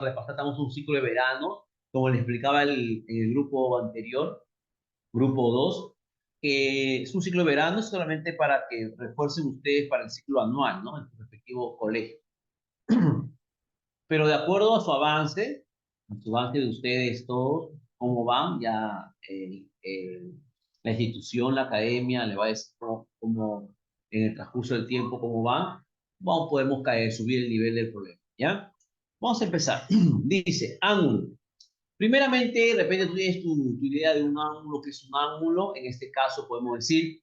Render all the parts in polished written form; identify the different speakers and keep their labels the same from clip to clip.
Speaker 1: repasar, estamos en un ciclo de verano, como les explicaba en el grupo anterior, grupo 2, que es un ciclo de verano solamente para que refuercen ustedes para el ciclo anual, ¿no? En su respectivo colegio. Pero de acuerdo a su avance de ustedes todos, cómo van, ya la institución, la academia, le va a decir cómo en el transcurso del tiempo, cómo van, podemos caer, subir el nivel del problema, ¿ya? Vamos a empezar. Dice, ángulo. Primeramente, de repente tú tienes tu idea de un ángulo, que es un ángulo. En este caso podemos decir,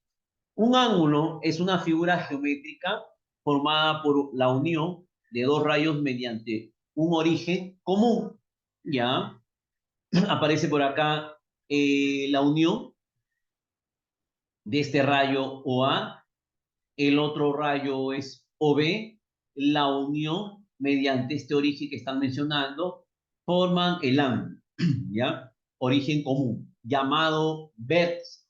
Speaker 1: un ángulo es una figura geométrica formada por la unión de dos rayos mediante un origen común. ¿Ya? Aparece por acá la unión de este rayo OA, el otro rayo es OB, la unión mediante este origen que están mencionando forman el ángulo, ¿ya? Origen común, llamado vértice.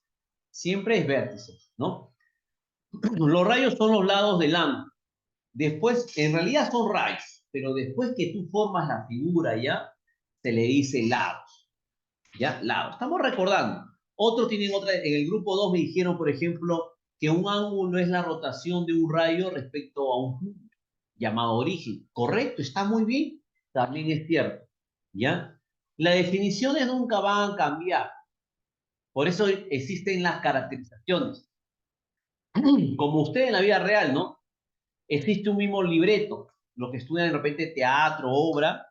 Speaker 1: Siempre es vértice, ¿no? Los rayos son los lados del ángulo. Después, en realidad son rayos, pero después que tú formas la figura ya, se le dice lados, ¿ya? Lados. Estamos recordando. Otros tienen otra, en el grupo 2 me dijeron, por ejemplo, que un ángulo es la rotación de un rayo respecto a un punto, llamado origen. Correcto, está muy bien, también es cierto, ¿ya? Las definiciones nunca van a cambiar, por eso existen las caracterizaciones. Como usted en la vida real, ¿no? Existe un mismo libreto, los que estudian de repente teatro, obra,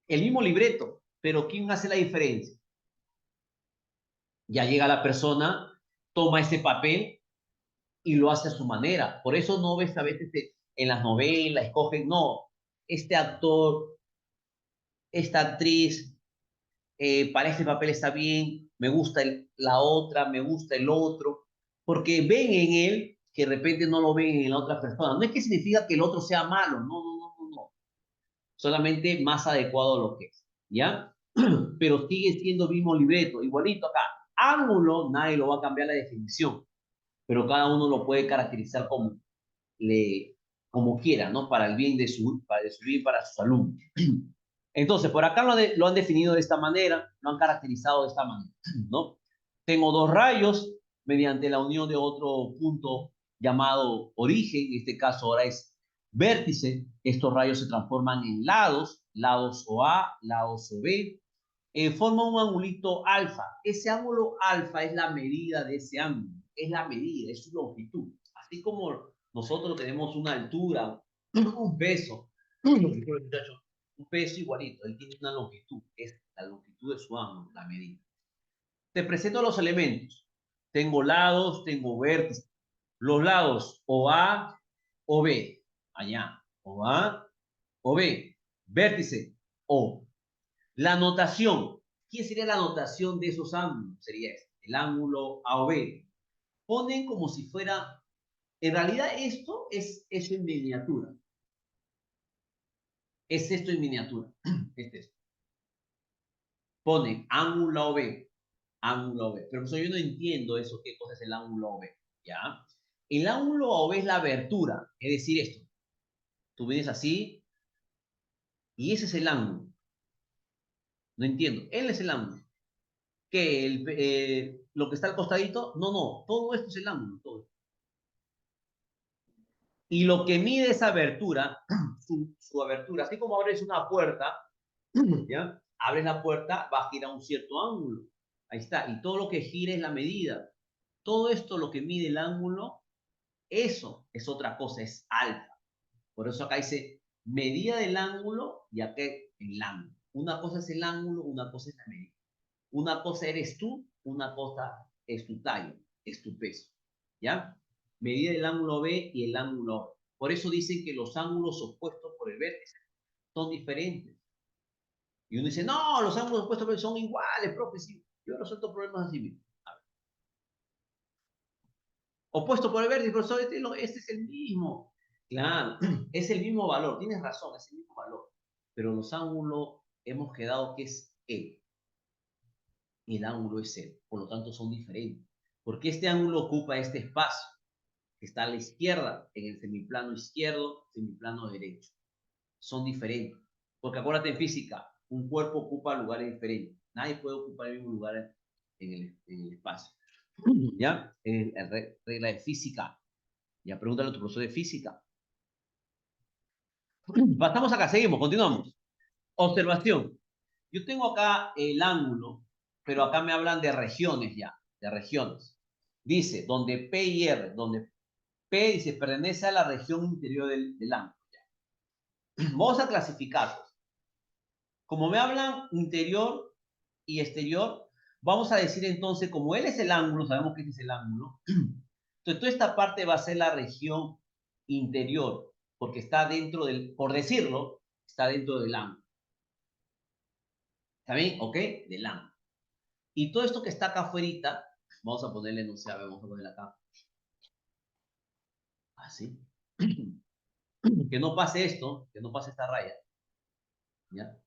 Speaker 1: el mismo libreto, pero ¿quién hace la diferencia? Ya llega la persona, toma ese papel y lo hace a su manera. Por eso no ves a veces en las novelas, escogen, no, este actor, esta actriz, para este papel está bien, me gusta la otra, me gusta el otro, porque ven en él que de repente no lo ven en la otra persona. No es que significa que el otro sea malo, no. Solamente más adecuado a lo que es, ¿ya? Pero sigue siendo el mismo libreto, igualito acá. Ángulo, nadie lo va a cambiar la definición, pero cada uno lo puede caracterizar le, como quiera, ¿no? Para el bien de su bien para sus alumnos. Entonces, por acá lo han definido de esta manera, lo han caracterizado de esta manera, ¿no? Tengo dos rayos mediante la unión de otro punto llamado origen, en este caso ahora es vértice. Estos rayos se transforman en lados, lados OA, lados OB, forma un angulito alfa. Ese ángulo alfa es la medida de ese ángulo, es la medida, es su longitud. Así como nosotros tenemos una altura, un peso, un peso igualito, él tiene una longitud, es la longitud de su ángulo, la medida. Te presento los elementos. Tengo lados, tengo vértices. Los lados o A o B, allá, o A o B, vértice O. La notación. ¿Qué sería la notación de esos ángulos? Sería este, el ángulo A o B. Ponen como si fuera, en realidad esto es eso en miniatura. Es esto en miniatura. Este es. Ponen ángulo A o B, ángulo B. Pero yo no entiendo eso, qué cosa es el ángulo OB, ¿ya? El ángulo OB es la abertura, es decir, esto. Tú vienes así y ese es el ángulo. No entiendo. Él es el ángulo. ¿Qué? Lo que está al costadito, no. Todo esto es el ángulo, todo. Y lo que mide esa abertura, su abertura, así como abres una puerta, ¿ya? Abres la puerta, va a girar un cierto ángulo. Ahí está. Y todo lo que gira es la medida. Todo esto, lo que mide el ángulo, eso es otra cosa, es alfa. Por eso acá dice medida del ángulo y acá el ángulo. Una cosa es el ángulo, una cosa es la medida. Una cosa eres tú, una cosa es tu tallo, es tu peso. ¿Ya? Medida del ángulo B y el ángulo O. Por eso dicen que los ángulos opuestos por el vértice son diferentes. Y uno dice, no, los ángulos opuestos son iguales, profe. Sí. Yo resuelto problemas así mismo. Opuesto por el vértice, profesor, este es el mismo. Claro, es el mismo valor, tienes razón, es el mismo valor. Pero los ángulos hemos quedado que es E y el ángulo es C. Por lo tanto, son diferentes. Porque este ángulo ocupa este espacio que está a la izquierda, en el semiplano izquierdo, semiplano derecho. Son diferentes. Porque acuérdate en física, un cuerpo ocupa lugares diferentes. Nadie puede ocupar el mismo lugar en el espacio. ¿Ya? Regla de física. Ya pregúntale a tu profesor de física. Pasamos acá, seguimos, continuamos. Observación. Yo tengo acá el ángulo, pero acá me hablan de regiones ya, de regiones. Dice, donde P y R, donde P dice pertenece a la región interior del ángulo. Ya. Vamos a clasificarlos. Como me hablan interior y exterior, vamos a decir entonces, como él es el ángulo, sabemos que este es el ángulo, entonces toda esta parte va a ser la región interior, porque está dentro del, por decirlo, está dentro del ángulo. ¿Está bien? ¿Ok? Del ángulo. Y todo esto que está acá afuera, vamos a ponerle, no sé, a ver, vamos a ponerle acá. Así. Que no pase esto, que no pase esta raya. ¿Ya?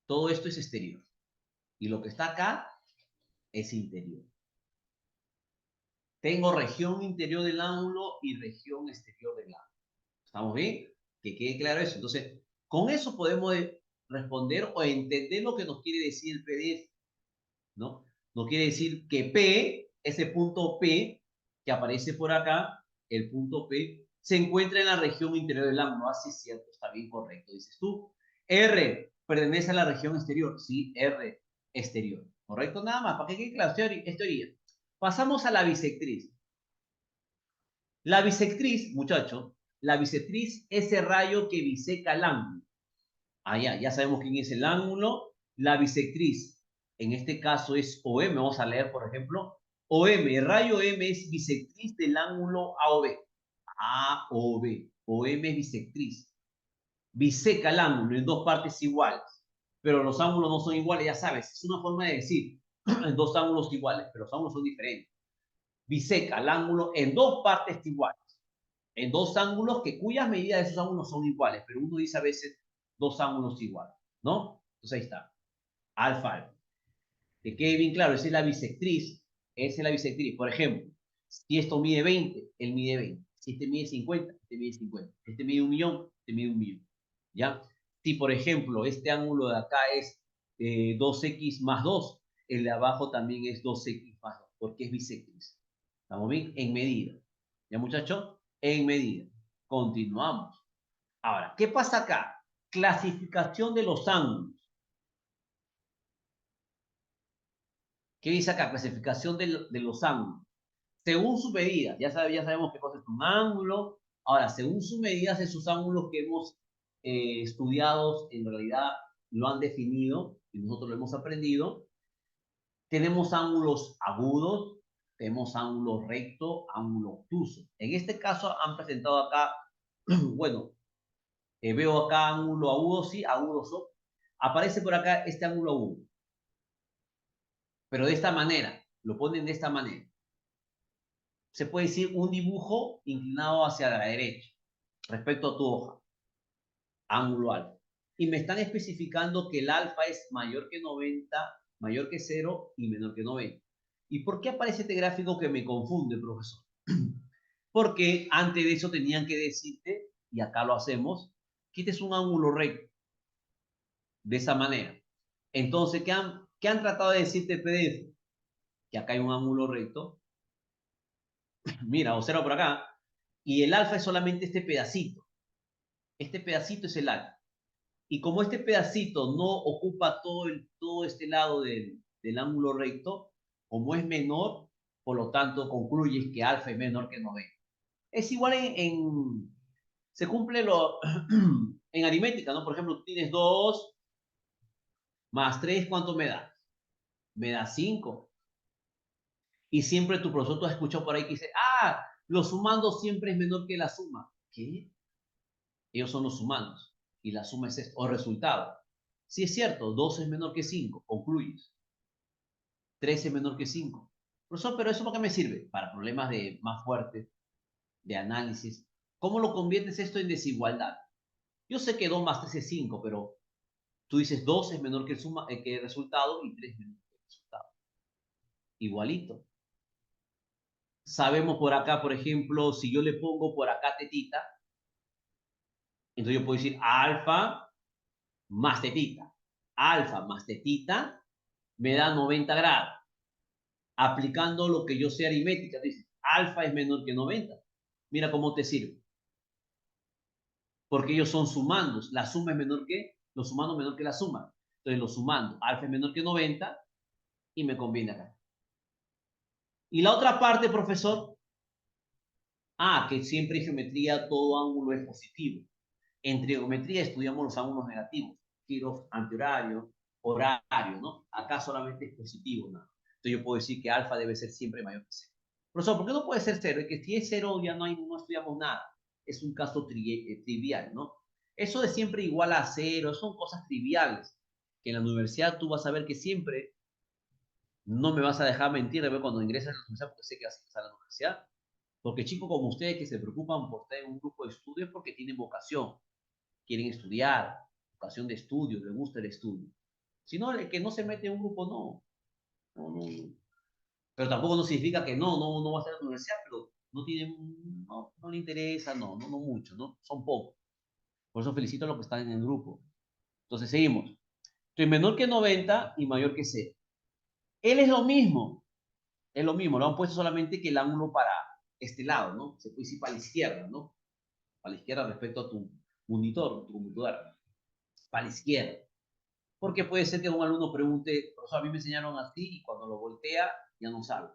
Speaker 1: Todo esto es exterior. Y lo que está acá es interior. Tengo región interior del ángulo y región exterior del ángulo. ¿Estamos bien? Que quede claro eso. Entonces, con eso podemos responder o entender lo que nos quiere decir el PDF, ¿no? Nos quiere decir que P, ese punto P que aparece por acá, el punto P, se encuentra en la región interior del ángulo. Así es cierto, está bien correcto, dices tú. R pertenece a la región exterior. Sí, R exterior. ¿Correcto? Nada más, para que quede claro, es teoría. Pasamos a la bisectriz. La bisectriz, muchachos, la bisectriz es el rayo que biseca el ángulo. Ah, ya sabemos quién es el ángulo. La bisectriz, en este caso es OM. Vamos a leer, por ejemplo, OM. El rayo M es bisectriz del ángulo AOB. AOB. OM es bisectriz. Biseca el ángulo en dos partes iguales. Pero los ángulos no son iguales, ya sabes. Es una forma de decir en dos ángulos iguales, pero los ángulos son diferentes. Biseca el ángulo en dos partes iguales. En dos ángulos cuyas medidas de esos ángulos son iguales, pero uno dice a veces dos ángulos iguales, ¿no? Entonces ahí está, alfa, alfa. Que quede bien claro, esa es la bisectriz, esa es la bisectriz. Por ejemplo, si esto mide 20, él mide 20. Si este mide 50, este mide 50. Este mide 1.000.000, este mide 1.000.000. ¿Ya? Si, por ejemplo, este ángulo de acá es 2x más 2, el de abajo también es 2x más 2, porque es bisectriz. ¿Estamos bien? En medida. ¿Ya, muchachos? En medida. Continuamos. Ahora, ¿qué pasa acá? Clasificación de los ángulos. ¿Qué dice acá? Clasificación de los ángulos. Según su medida, ya sabemos qué cosa es un ángulo. Ahora, según sus medidas, esos ángulos que hemos estudiado, en realidad lo han definido y nosotros lo hemos aprendido. Tenemos ángulos agudos, tenemos ángulo recto, ángulo obtuso. En este caso han presentado acá, bueno, veo acá ángulo agudo, sí, agudo son. Aparece por acá este ángulo agudo. Pero de esta manera, lo ponen de esta manera. Se puede decir un dibujo inclinado hacia la derecha, respecto a tu hoja. Ángulo alfa. Y me están especificando que el alfa es mayor que 90, mayor que 0 y menor que 90. ¿Y por qué aparece este gráfico que me confunde, profesor? Porque antes de eso tenían que decirte, y acá lo hacemos, que este es un ángulo recto. De esa manera. Entonces, ¿qué han tratado de decirte el PDF? Que acá hay un ángulo recto. Mira, observa por acá. Y el alfa es solamente este pedacito. Este pedacito es el alfa. Y como este pedacito no ocupa todo este lado del ángulo recto, como es menor, por lo tanto concluyes que alfa es menor que 90. Es igual se cumple en aritmética, ¿no? Por ejemplo, tú tienes 2 más 3, ¿cuánto me da? Me da 5. Y siempre tu profesor, tú has escuchado por ahí que dice, los sumandos siempre es menor que la suma. ¿Qué? Ellos son los sumandos. Y la suma es esto, o resultado. Sí es cierto, 2 es menor que 5, concluyes. 3 es menor que 5. Profesor, pero ¿eso para qué me sirve? Para problemas más fuertes, de análisis. ¿Cómo lo conviertes esto en desigualdad? Yo sé que 2 más 3 es 5, pero tú dices 2 es menor que que el resultado y 3 es menor que el resultado. Igualito. Sabemos por acá, por ejemplo, si yo le pongo por acá tetita, entonces yo puedo decir alfa más tetita. Alfa más tetita me da 90 grados. Aplicando lo que yo sé aritmética, dice, alfa es menor que 90. Mira cómo te sirve. Porque ellos son sumandos. La suma es menor que, los sumandos menor que la suma. Entonces, los sumando, alfa es menor que 90 y me conviene acá. Y la otra parte, profesor, que siempre en geometría todo ángulo es positivo. En trigonometría estudiamos los ángulos negativos, giros antihorarios, horario, ¿no? Acá solamente es positivo, ¿no? Entonces yo puedo decir que alfa debe ser siempre mayor que cero. Profesor, ¿por qué no puede ser cero? Es que si es cero ya no estudiamos nada. Es un caso trivial, ¿no? Eso de siempre igual a cero, son cosas triviales, que en la universidad tú vas a ver que siempre no me vas a dejar mentir de ver cuando ingresas a la universidad, porque sé que vas a ingresar a la universidad. Porque chicos como ustedes que se preocupan por estar en un grupo de estudio es porque tienen vocación, quieren estudiar, vocación de estudio, les gusta el estudio. Si no, el que no se mete en un grupo, no. Pero tampoco no significa que no va a estar en la universidad, pero no le interesa, no mucho, ¿no? Son pocos. Por eso felicito a los que están en el grupo. Entonces seguimos. Estoy menor que 90 y mayor que 0. Él es lo mismo, lo han puesto solamente que el ángulo para este lado, ¿no? Se puede decir para la izquierda, ¿no? Para la izquierda respecto a tu monitor, tu computadora. Para la izquierda. Porque puede ser que un alumno pregunte, profesor, a mí me enseñaron así y cuando lo voltea ya no sabe.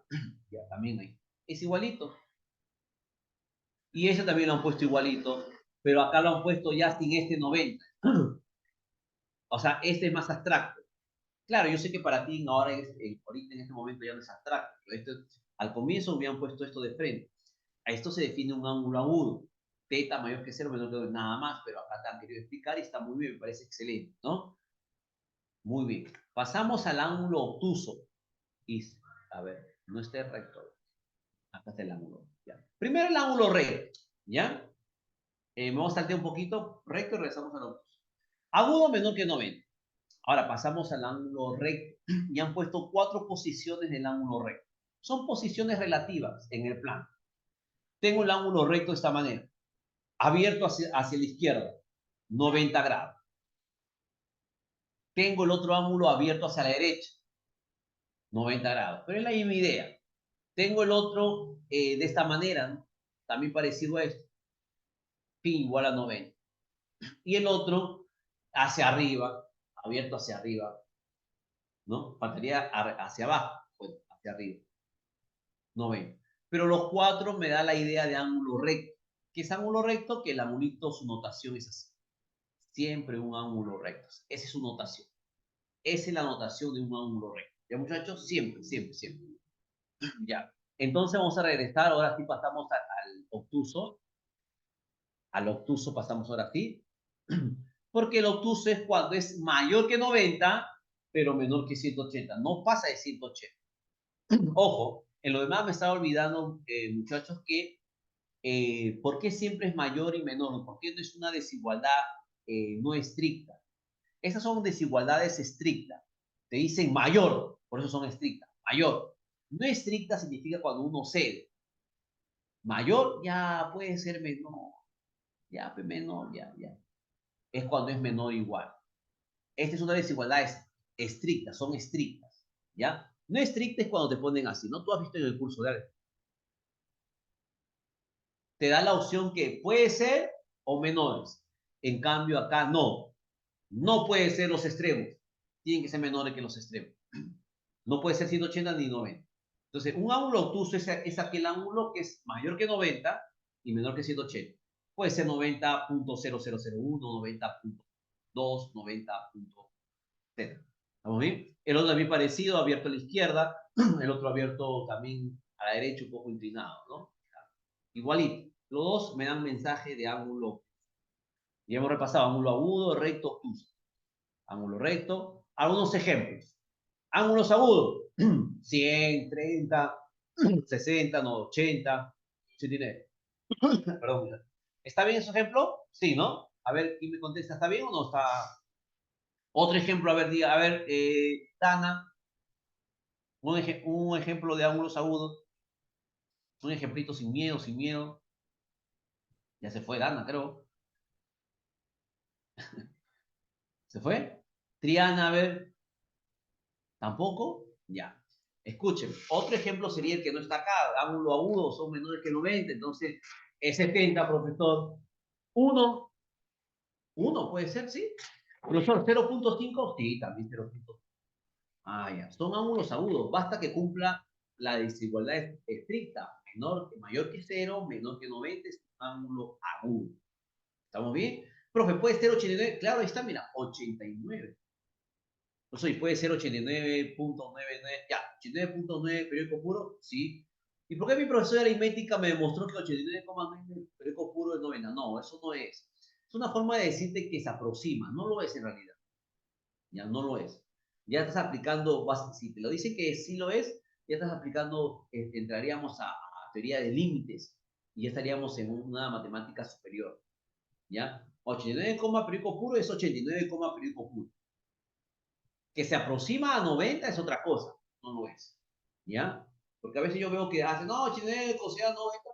Speaker 1: Ya también hay. Es igualito. Y ese también lo han puesto igualito, pero acá lo han puesto ya sin este 90. O sea, este es más abstracto. Claro, yo sé que para ti ahora ahorita en este momento ya no es abstracto, pero al comienzo me han puesto esto de frente. A esto se define un ángulo agudo. Teta mayor que cero, menor que nada más, pero acá te han querido explicar y está muy bien, me parece excelente, ¿no? Muy bien. Pasamos al ángulo obtuso. Y, a ver, no esté recto. Acá está el ángulo. Ya. Primero el ángulo recto. ¿Ya? Me vamos a saltear un poquito recto y regresamos al obtuso. Agudo menor que 90. Ahora pasamos al ángulo recto. Y han puesto 4 posiciones del ángulo recto. Son posiciones relativas en el plano. Tengo el ángulo recto de esta manera. Abierto hacia la izquierda, 90 grados. Tengo el otro ángulo abierto hacia la derecha, 90 grados. Pero es la misma idea. Tengo el otro de esta manera, ¿no? También parecido a esto, pi igual a 90. Y el otro hacia arriba, abierto hacia arriba, ¿no? Faltaría hacia abajo, pues hacia arriba, 90. Pero los 4 me da la idea de ángulo recto. ¿Qué es ángulo recto? Que el angulito, su notación es así. Siempre un ángulo recto. Esa es su notación. Esa es la notación de un ángulo recto. ¿Ya, muchachos? Siempre, siempre, siempre. Ya. Entonces vamos a regresar. Ahora sí pasamos al obtuso. Al obtuso pasamos ahora sí. Porque el obtuso es cuando es mayor que 90, pero menor que 180. No pasa de 180. Ojo, en lo demás me estaba olvidando, muchachos, que ¿por qué siempre es mayor y menor? ¿Por qué no es una desigualdad no estricta? Esas son desigualdades estrictas. Te dicen mayor, por eso son estrictas. Mayor. No estricta significa cuando uno cede. Mayor ya puede ser menor. Ya, menor, ya. Es cuando es menor igual. Esta es una desigualdad estricta, son estrictas. ¿Ya? No estricta es cuando te ponen así, ¿no? Tú has visto en el curso de álgebra. Te da la opción que puede ser o menores. En cambio, acá no. No puede ser los extremos. Tienen que ser menores que los extremos. No puede ser 180 ni 90. Entonces, un ángulo obtuso es aquel ángulo que es mayor que 90 y menor que 180. Puede ser 90.0001, 90.2, 90.0. ¿Estamos bien? El otro también parecido, abierto a la izquierda, el otro abierto también a la derecha, un poco inclinado, ¿no? Igualito. Los dos me dan mensaje de ángulo. Y hemos repasado ángulo agudo, recto, obtuso. Ángulo recto. Algunos ejemplos. Ángulos agudos. 100, 30, 60, no, 80. Sí tiene. Perdón. ¿Está bien ese ejemplo? Sí, ¿no? A ver, ¿quién me contesta? ¿Está bien o no está? Otro ejemplo, a ver, diga, a ver, Dana, un ejemplo de ángulos agudos. Un ejemplito sin miedo, sin miedo. Ya se fue Dana, creo. ¿Se fue? Triana, a ver. ¿Tampoco? Ya. Escuchen, otro ejemplo sería el que no está acá. Ángulo agudo son menores que 90, entonces es 70, profesor. 1, 1 puede ser, ¿sí? Profesor, 0.5, sí, también 0.5. Ah, ya. Son ángulos agudos. Basta que cumpla la desigualdad estricta. Mayor que 0, menor que 90 es un ángulo agudo. ¿Estamos bien? Profe, ¿puede ser 89? Claro, ahí está, mira, 89. Pues y puede ser 89.99, ya, 89.9 periódico puro, sí. ¿Y por qué mi profesor de aritmética me demostró que 89,9 periódico puro es 90? No, eso no es. Es una forma de decirte que se aproxima, no lo es en realidad. Ya no lo es. Ya estás aplicando, si te lo dice que sí lo es, ya estás aplicando, entraríamos a teoría de límites y ya estaríamos en una matemática superior. ¿Ya? 89, periódico puro es 89, periódico puro. Que se aproxima a 90 es otra cosa, no lo es. ¿Ya? Porque a veces yo veo que hacen, no, 89 cosea 90.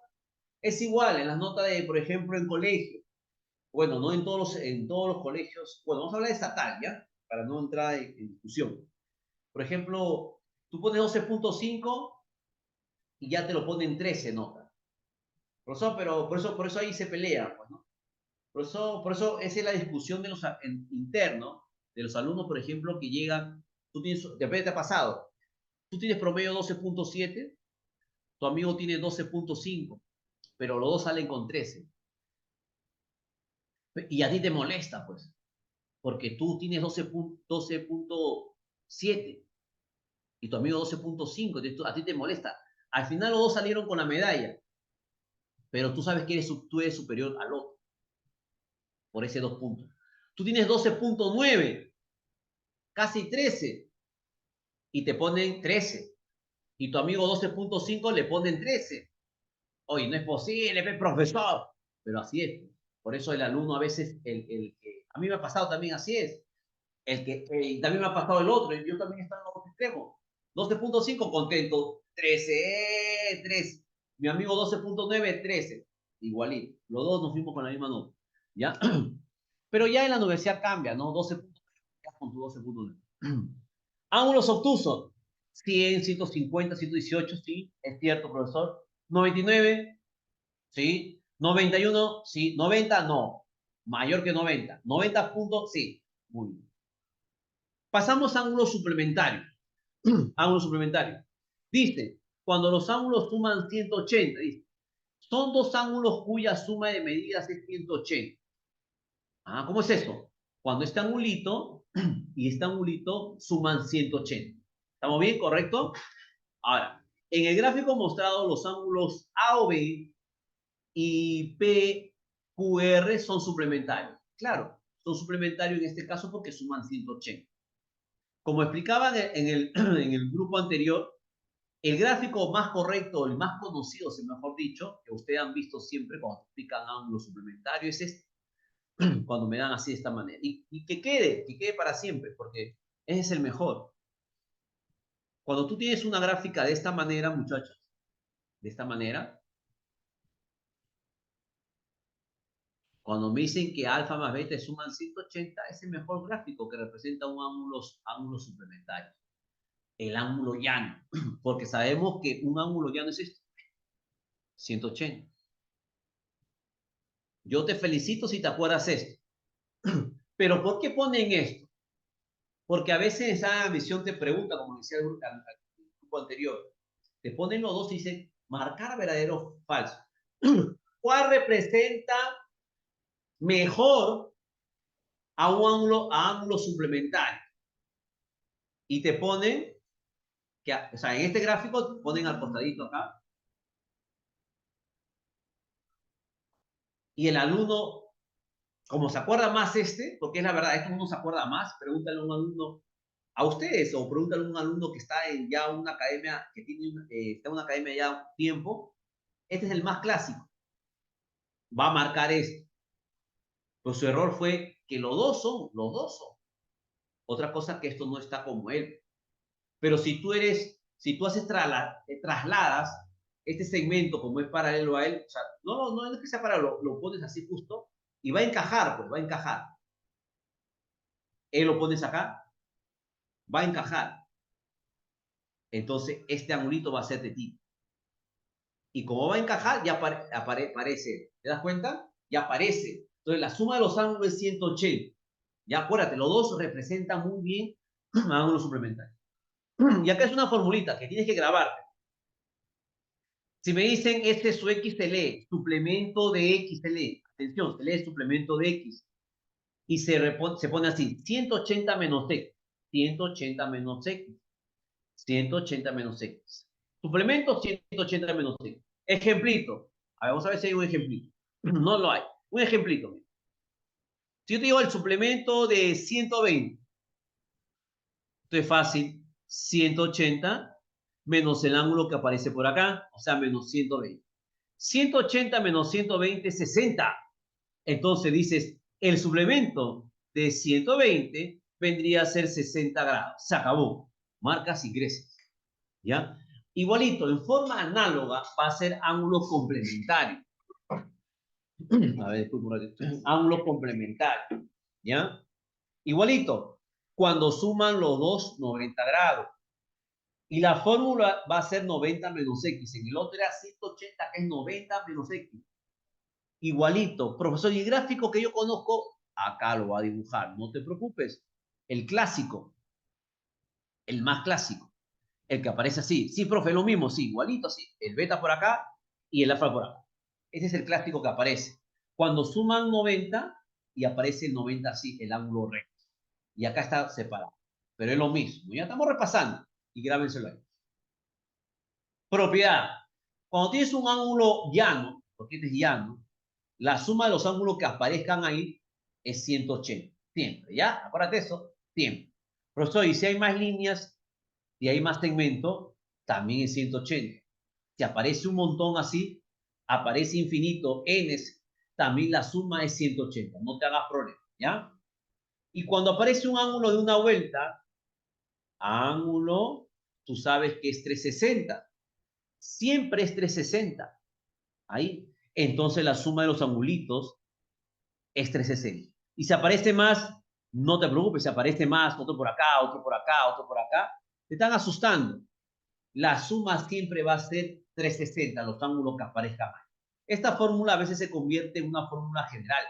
Speaker 1: Es igual en las notas de, por ejemplo, en colegio. Bueno, no en todos los colegios. Bueno, vamos a hablar de estatal, ¿ya? Para no entrar en discusión. Por ejemplo, tú pones 12.5 y ya te lo ponen 13 notas. Pero por eso ahí se pelea, pues, ¿no? Por eso esa es la discusión de los internos, de los alumnos, por ejemplo, que llegan, depende, te ha pasado, tú tienes promedio 12.7, tu amigo tiene 12.5, pero los dos salen con 13. Y a ti te molesta, pues, porque tú tienes 12.7 y tu amigo 12.5, a ti te molesta. Al final los dos salieron con la medalla, pero tú sabes que tú eres superior al otro por ese 2 puntos. Tú tienes 12.9, casi 13, y te ponen 13. Y tu amigo 12.5 le ponen 13. Oye, no es posible, profesor. Pero así es. Por eso el alumno a veces, a mí me ha pasado también así es. Y también me ha pasado el otro. Yo también he estado en los dos extremos. 12.5 contento. 13, 13. Mi amigo 12.9, 13. Igualito. Los dos nos fuimos con la misma nota. ¿Ya? Pero ya en la universidad cambia, ¿no? 12.9 con tu 12.9. Ángulos obtusos. 100, 150, 118, sí, es cierto, profesor. 99, sí. 91, sí. 90, no. Mayor que 90. 90 puntos, sí. Muy bien. Pasamos a ángulos suplementarios. Ángulo suplementario. Dice, cuando los ángulos suman 180, dice, son dos ángulos cuya suma de medidas es 180. Ah, ¿cómo es eso? Cuando este angulito y este angulito suman 180. ¿Estamos bien? ¿Correcto? Ahora, en el gráfico mostrado, los ángulos A o B y PQR son suplementarios. Claro, son suplementarios en este caso porque suman 180. Como explicaban en el grupo anterior, el gráfico más correcto, el más conocido, si mejor dicho, que ustedes han visto siempre cuando explican ángulos suplementarios, es este, cuando me dan así de esta manera. Y que quede para siempre, porque ese es el mejor. Cuando tú tienes una gráfica de esta manera, muchachos, de esta manera, cuando me dicen que alfa más beta suman 180, es el mejor gráfico que representa un ángulo suplementario. El ángulo llano, porque sabemos que un ángulo llano es esto, 180. Yo te felicito si te acuerdas esto. Pero ¿por qué ponen esto? Porque a veces esa visión te pregunta, como decía el grupo anterior, te ponen los dos y dicen, marcar verdadero o falso. ¿Cuál representa mejor a ángulo suplementario? Y te ponen, o sea, en este gráfico te ponen al costadito acá, y el alumno, como se acuerda más porque es la verdad, esto uno se acuerda más, pregúntale a un alumno, a ustedes, o pregúntale a un alumno que está en ya una academia, que está en una academia ya un tiempo, este es el más clásico, va a marcar esto. Pero su error fue que los dos son. Otra cosa que esto no está como él. Pero si tú trasladas este segmento como es paralelo a él, o sea, no es que sea paralelo, lo pones así justo y va a encajar, pues va a encajar. lo pones acá, va a encajar. Entonces, este angulito va a ser tetita. Y como va a encajar, ya aparece. ¿Te das cuenta? Ya aparece. Entonces, la suma de los ángulos es 180. Ya acuérdate, los dos representan muy bien ángulos suplementarios. Y acá es una formulita que tienes que grabarte. Si me dicen este su X se lee, suplemento de X se lee, atención, se lee suplemento de X, y se pone así, 180 menos X, 180 menos X, 180 menos X. Suplemento 180 menos X. Ejemplito. A ver, vamos a ver si hay un ejemplito. No lo hay. Un ejemplito. Si yo te digo el suplemento de 120, esto es fácil. 180 menos el ángulo que aparece por acá, o sea, menos 120. 180 menos 120 es 60. Entonces dices, el suplemento de 120 vendría a ser 60 grados. Se acabó. Marcas ingresos. ¿Ya? Igualito, en forma análoga, va a ser ángulo complementario. A ver, ángulo complementario. ¿Ya? Igualito, cuando suman los dos, 90 grados. Y la fórmula va a ser 90 menos X. En el otro era 180, que es 90 menos X. Igualito, profesor, y el gráfico que yo conozco, acá lo va a dibujar, no te preocupes. El clásico, el más clásico, el que aparece así. Sí, profe, lo mismo, sí, igualito, sí. El beta por acá y el alfa por acá. Ese es el clásico que aparece. Cuando suman 90 y aparece el 90 así, el ángulo recto. Y acá está separado. Pero es lo mismo. Ya estamos repasando. Y grábenselo ahí. Propiedad. Cuando tienes un ángulo llano, porque este es llano, la suma de los ángulos que aparezcan ahí es 180. Siempre, ¿ya? Acuérdate eso, siempre. Profesor, y si hay más líneas y hay más segmentos, también es 180. Si aparece un montón así, aparece infinito, n, también la suma es 180. No te hagas problema, ¿ya? Y cuando aparece un ángulo de una vuelta, ángulo, tú sabes que es 360. Siempre es 360. Ahí. Entonces la suma de los angulitos es 360. Y si aparece más, no te preocupes, si aparece más, otro por acá, otro por acá, otro por acá, te están asustando. La suma siempre va a ser 360, los ángulos que aparezcan más. Esta fórmula a veces se convierte en una fórmula general.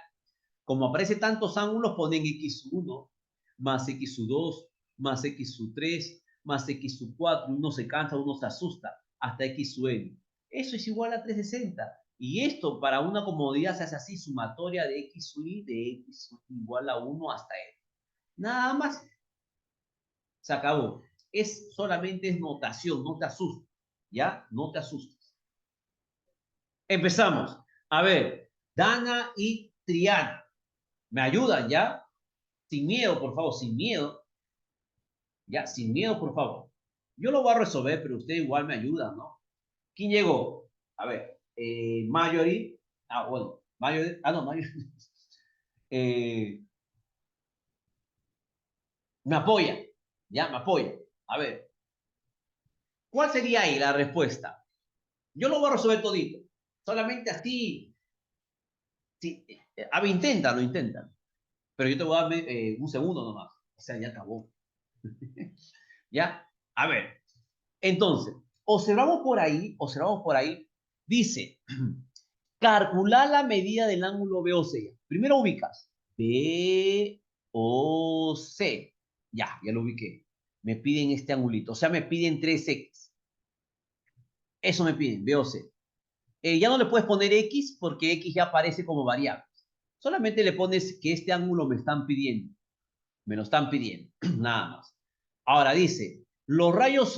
Speaker 1: Como aparece tantos ángulos, ponen x1 más x2 más x3 más x4. Uno se cansa, uno se asusta, hasta xn. Eso es igual a 360. Y esto para una comodidad se hace así, sumatoria de x y de x igual a 1 hasta n. Nada más. Se acabó. Solamente es notación, no te asustes. ¿Ya? No te asustes. Empezamos. A ver, Dana y Triana. ¿Me ayudan ya? Sin miedo, por favor, sin miedo. Ya, sin miedo, por favor. Yo lo voy a resolver, pero usted igual me ayuda, ¿no? ¿Quién llegó? A ver, Marjorie. Ah, bueno, Marjorie. Ah, no, Marjorie. Me apoya. Ya, me apoya. A ver, ¿cuál sería ahí la respuesta? Yo lo voy a resolver todito. Solamente así. Sí, a ver, inténtalo, inténtalo. Pero yo te voy a dar un segundo nomás. O sea, ya acabó. ¿Ya? A ver, entonces, observamos por ahí, dice, calcular la medida del ángulo BOC. Primero ubicas, BOC. Ya lo ubiqué. Me piden este angulito, o sea, me piden 3X. Eso me piden, BOC. Ya no le puedes poner X porque X ya aparece como variable. Solamente le pones que este ángulo me están pidiendo. Me lo están pidiendo, nada más. Ahora dice, los rayos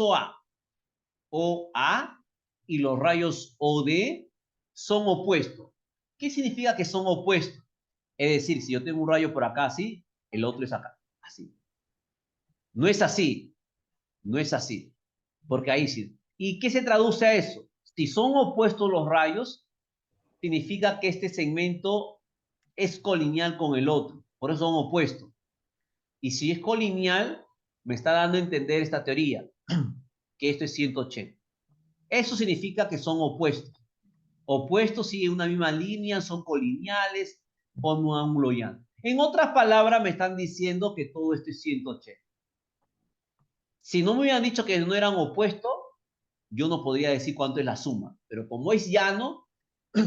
Speaker 1: OA y los rayos OD son opuestos. ¿Qué significa que son opuestos? Es decir, si yo tengo un rayo por acá así, el otro es acá, así. No es así, no es así, porque ahí sí. ¿Y qué se traduce a eso? Si son opuestos los rayos, significa que este segmento es colineal con el otro, por eso son opuestos. Y si es colineal, me está dando a entender esta teoría, que esto es 180. Eso significa que son opuestos. Opuestos siguen una misma línea, son colineales, forman un ángulo llano. En otras palabras, me están diciendo que todo esto es 180. Si no me hubieran dicho que no eran opuestos, yo no podría decir cuánto es la suma. Pero como es llano,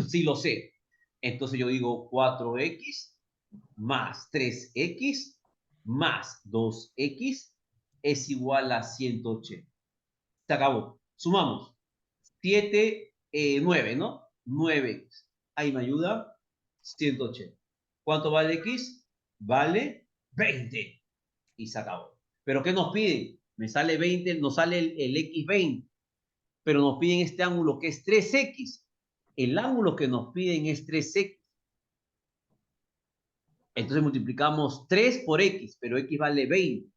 Speaker 1: sí lo sé. Entonces yo digo 4x más 3x más 2x es igual a 180. Se acabó. Sumamos. 7, 9, ¿no? 9x. Ahí me ayuda. 180. ¿Cuánto vale x? Vale 20. Y se acabó. ¿Pero qué nos piden? Me sale 20, nos sale el x 20. Pero nos piden este ángulo que es 3x. El ángulo que nos piden es 3x. Entonces multiplicamos 3 por x, pero x vale 20.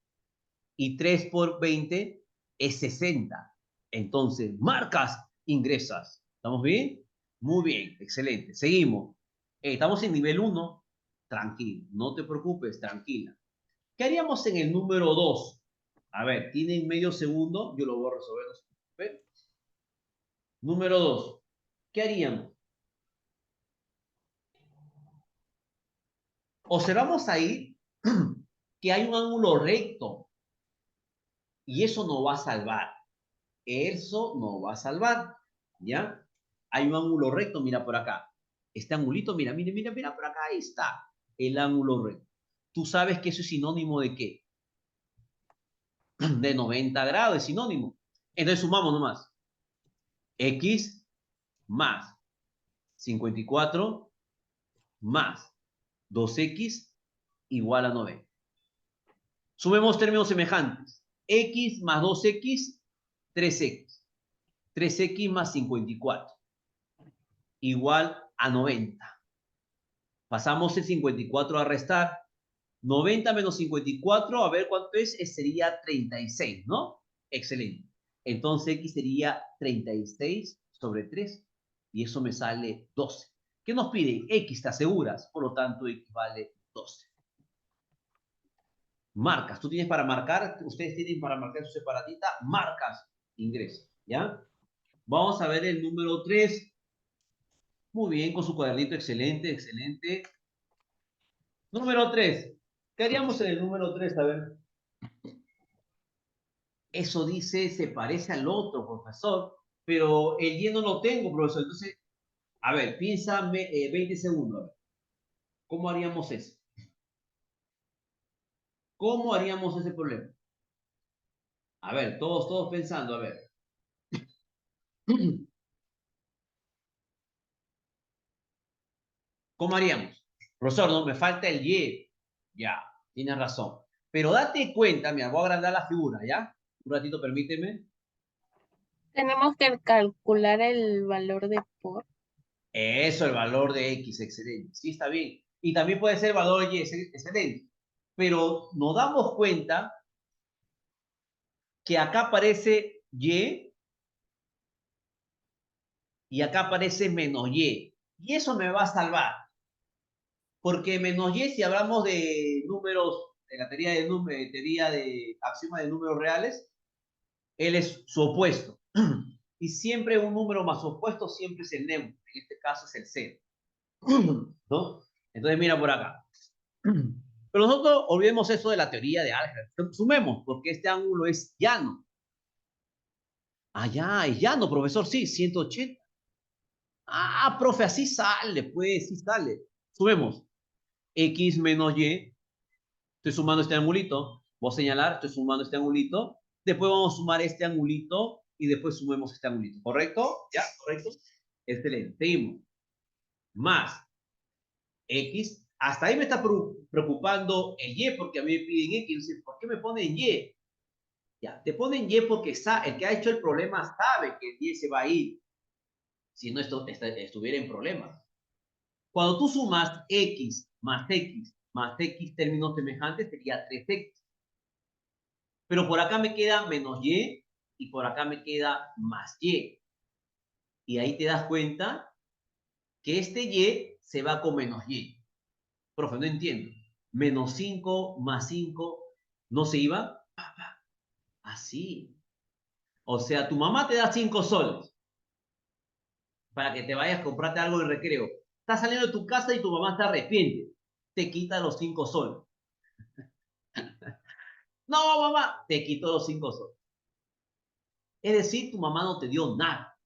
Speaker 1: Y 3 por 20 es 60. Entonces, marcas, ingresas. ¿Estamos bien? Muy bien, excelente. Seguimos. Estamos en nivel 1. Tranquilo, no te preocupes, tranquila. ¿Qué haríamos en el número 2? A ver, tienen medio segundo, yo lo voy a resolver. No se preocupen. Número 2. ¿Qué haríamos? Observamos ahí que hay un ángulo recto y eso no va a salvar. Eso no va a salvar, ¿ya? Hay un ángulo recto, mira por acá. Este angulito, mira, mira, mira, mira, por acá, ahí está. El ángulo recto. ¿Tú sabes que eso es sinónimo de qué? De 90 grados, es sinónimo. Entonces sumamos nomás. X más 54 más 2x igual a 90. Sumemos términos semejantes. X más 2x, 3x. 3x más 54 igual a 90. Pasamos el 54 a restar. 90 menos 54, a ver cuánto es, sería 36, ¿no? Excelente. Entonces x sería 36 sobre 3 y eso me sale 12. ¿Qué nos piden? X, ¿te aseguras? Por lo tanto, x vale 12. Marcas, tú tienes para marcar, ustedes tienen para marcar su separatita, marcas, ingresos, ¿ya? Vamos a ver el número 3. Muy bien, con su cuadernito, excelente, excelente. Número 3. ¿Qué haríamos en el número 3? A ver. Eso dice, se parece al otro, profesor, pero el y no lo tengo, profesor. Entonces, a ver, piénsame 20 segundos. A ver. ¿Cómo haríamos eso? ¿Cómo haríamos ese problema? A ver, todos pensando, a ver. ¿Cómo haríamos? Profesor, no, me falta el y. Ya, tienes razón. Pero date cuenta, mira, voy a agrandar la figura, ¿ya? Un ratito, permíteme.
Speaker 2: Tenemos que calcular el valor de por.
Speaker 1: Eso, el valor de X, excelente. Sí, está bien. Y también puede ser el valor de Y, excelente. Pero nos damos cuenta que acá aparece y acá aparece menos Y. Y eso me va a salvar. Porque menos Y, si hablamos de números, de la teoría de axioma de números reales, él es su opuesto. Y siempre un número más opuesto siempre es el neutro. En este caso es el cero. ¿No? Entonces mira por acá. Pero nosotros olvidemos eso de la teoría de álgebra. Sumemos, porque este ángulo es llano. Ah, ya, es llano, profesor, sí, 180. Ah, profe, así sale, pues, sí sale. Sumemos. X menos Y. Estoy sumando este angulito. Voy a señalar, estoy sumando este angulito. Después vamos a sumar este angulito y después sumemos este angulito. ¿Correcto? ¿Ya? ¿Correcto? Excelente. Seguimos. Más X. Hasta ahí me está preocupando el Y porque a mí me piden X. ¿Por qué me ponen Y? Ya, te ponen Y porque el que ha hecho el problema sabe que el Y se va a ir. Si no, estuviera en problemas. Cuando tú sumas X más X términos semejantes, sería 3X. Pero por acá me queda menos Y y por acá me queda más Y. Y ahí te das cuenta que este Y se va con menos Y. Profe, no entiendo. Menos 5 más 5 ¿no se iba? Así. O sea, tu mamá te da 5 soles para que te vayas a comprarte algo de recreo. Estás saliendo de tu casa y tu mamá se arrepiente. te quita los 5 soles. No, mamá, te quito los 5 soles. Es decir, tu mamá no te dio nada.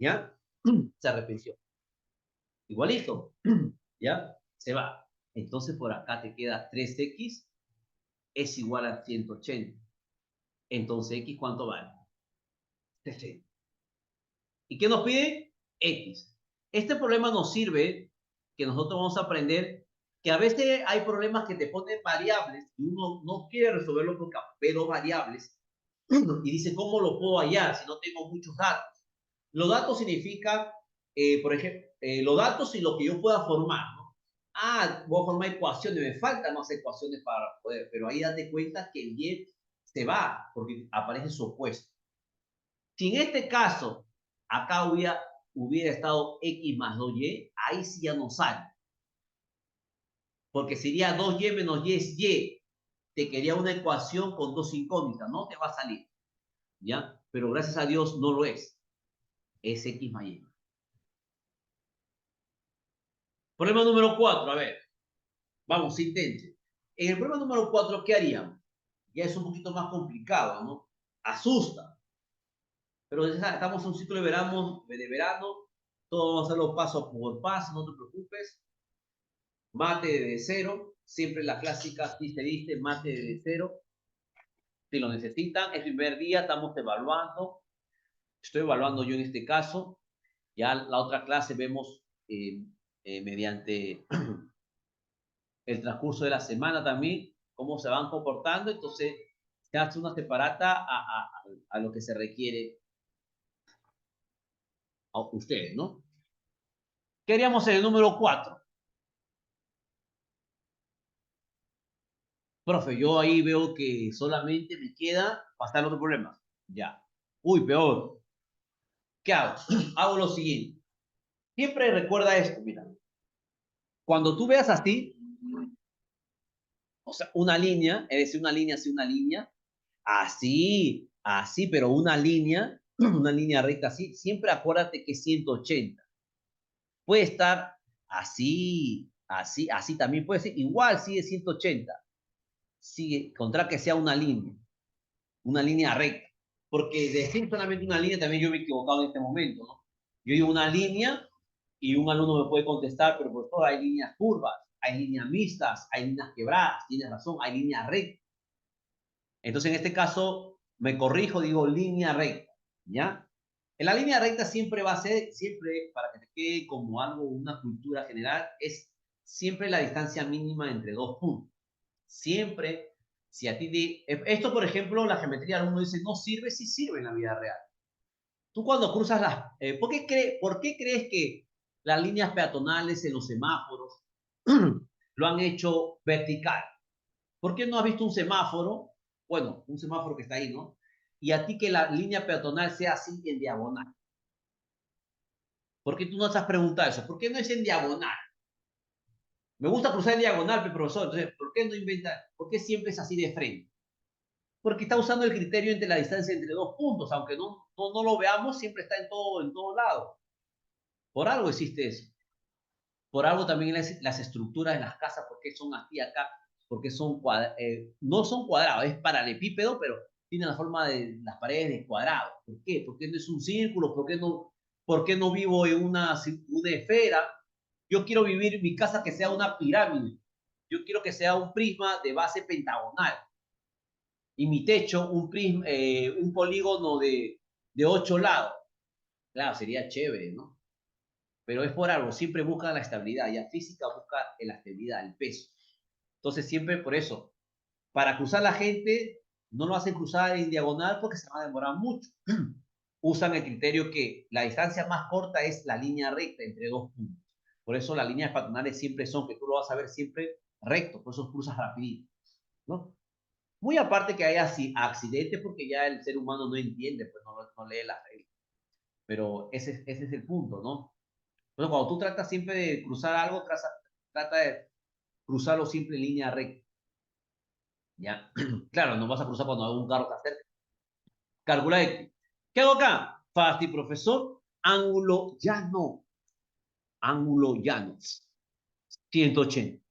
Speaker 1: ¿Ya? Se arrepintió. Igualito. ¿Ya? Se va. Entonces por acá te queda 3x es igual a 180. Entonces, ¿x cuánto vale? 60. ¿Y qué nos pide? X. Este problema nos sirve, que nosotros vamos a aprender, que a veces hay problemas que te ponen variables y uno no quiere resolverlo con pero variables y dice, ¿cómo lo puedo hallar si no tengo muchos datos? Los datos significan, por ejemplo, los datos y lo que yo pueda formar, ¿no? Ah, voy a formar ecuaciones, me faltan más ecuaciones para poder, pero ahí date cuenta que el y se va porque aparece su opuesto. Si en este caso acá hubiera estado x más 2y, ahí sí ya no sale. Porque sería 2y menos y es y. Te quería una ecuación con dos incógnitas, no te va a salir. ¿Ya? Pero gracias a Dios no lo es. Es x más y. Problema número 4, a ver. Vamos, intente. En el problema número 4, ¿qué haríamos? Ya es un poquito más complicado, ¿no? Asusta. Pero estamos en un ciclo de verano, todo vamos a hacerlo paso por paso, no te preocupes. Mate de cero, siempre la clásica, si se dice mate de cero. Si lo necesitan, el primer día estamos evaluando, estoy evaluando yo en este caso, ya la otra clase vemos mediante el transcurso de la semana también cómo se van comportando, entonces se hace una separata a lo que se requiere a ustedes, ¿no? ¿Qué haríamos en el número 4? Profe, yo ahí veo que solamente me queda pasar otro problema. Ya. Uy, peor. ¿Qué hago? Hago lo siguiente. Siempre recuerda esto, mira. Cuando tú veas así, o sea, una línea, es decir, una línea, así, una línea, así, pero una línea recta así, siempre acuérdate que es 180. Puede estar así también puede ser, igual sigue 180. Sigue, contra que sea una línea recta. Porque decir solamente una línea, también yo me he equivocado en este momento, ¿no? Yo digo una línea y un alumno me puede contestar, pero profesor, hay líneas curvas, hay líneas mixtas, hay líneas quebradas, tienes razón, hay líneas rectas. Entonces, en este caso, me corrijo, digo línea recta, ¿ya? En la línea recta siempre va a ser, siempre, para que te quede como algo, una cultura general, es siempre la distancia mínima entre dos puntos. Siempre, si a ti esto, por ejemplo, la geometría, uno dice, no sirve, sí sirve en la vida real. Tú cuando cruzas ¿por qué crees que las líneas peatonales en los semáforos lo han hecho vertical? ¿Por qué no has visto un semáforo? Bueno, un semáforo que está ahí, ¿no? Y a ti que la línea peatonal sea así en diagonal. ¿Por qué tú no te has preguntado eso? ¿Por qué no es en diagonal? Me gusta cruzar en diagonal, profesor. Entonces, ¿por qué no inventa? ¿Por qué siempre es así de frente? Porque está usando el criterio entre la distancia entre dos puntos, aunque no lo veamos, siempre está en todo lado. Por algo existe eso. Por algo también las estructuras de las casas, porque son así acá, porque no son cuadrados, es paralelepípedo, pero tiene la forma de las paredes de cuadrado. ¿Por qué? Porque no es un círculo, por qué no vivo en una esfera? Yo quiero vivir mi casa que sea una pirámide. Yo quiero que sea un prisma de base pentagonal. Y mi techo, un polígono de 8 lados. Claro, sería chévere, ¿no? Pero es por algo, siempre busca la estabilidad, ya física busca la estabilidad, el peso. Entonces siempre por eso, para cruzar la gente, no lo hacen cruzar en diagonal porque se va a demorar mucho. Usan el criterio que la distancia más corta es la línea recta entre dos puntos. Por eso las líneas patronales siempre son, que tú lo vas a ver siempre recto, por eso cruzas rapidito, ¿no? Muy aparte que haya accidentes porque ya el ser humano no entiende, pues no lee las reglas. Pero ese es el punto, ¿no? Entonces, cuando tú tratas siempre de cruzar algo, trata de cruzarlo siempre en línea recta. ¿Ya? Claro, no vas a cruzar cuando algún carro te acerca. Calcula X. ¿Qué hago acá? Fácil, profesor. Ángulo llano. Ángulo llano. 180.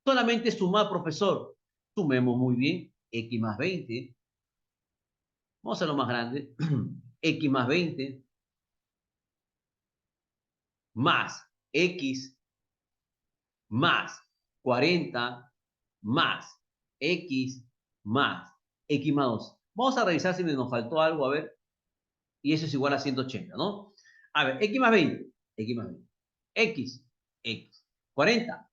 Speaker 1: Solamente sumar, profesor. Sumemos muy bien. X más 20. Vamos a hacerlo más grande. X más 20 más X más 40 más X más X más 2. Vamos a revisar si nos faltó algo, a ver. Y eso es igual a 180, ¿no? A ver, X más 20. X más 20. X. 40.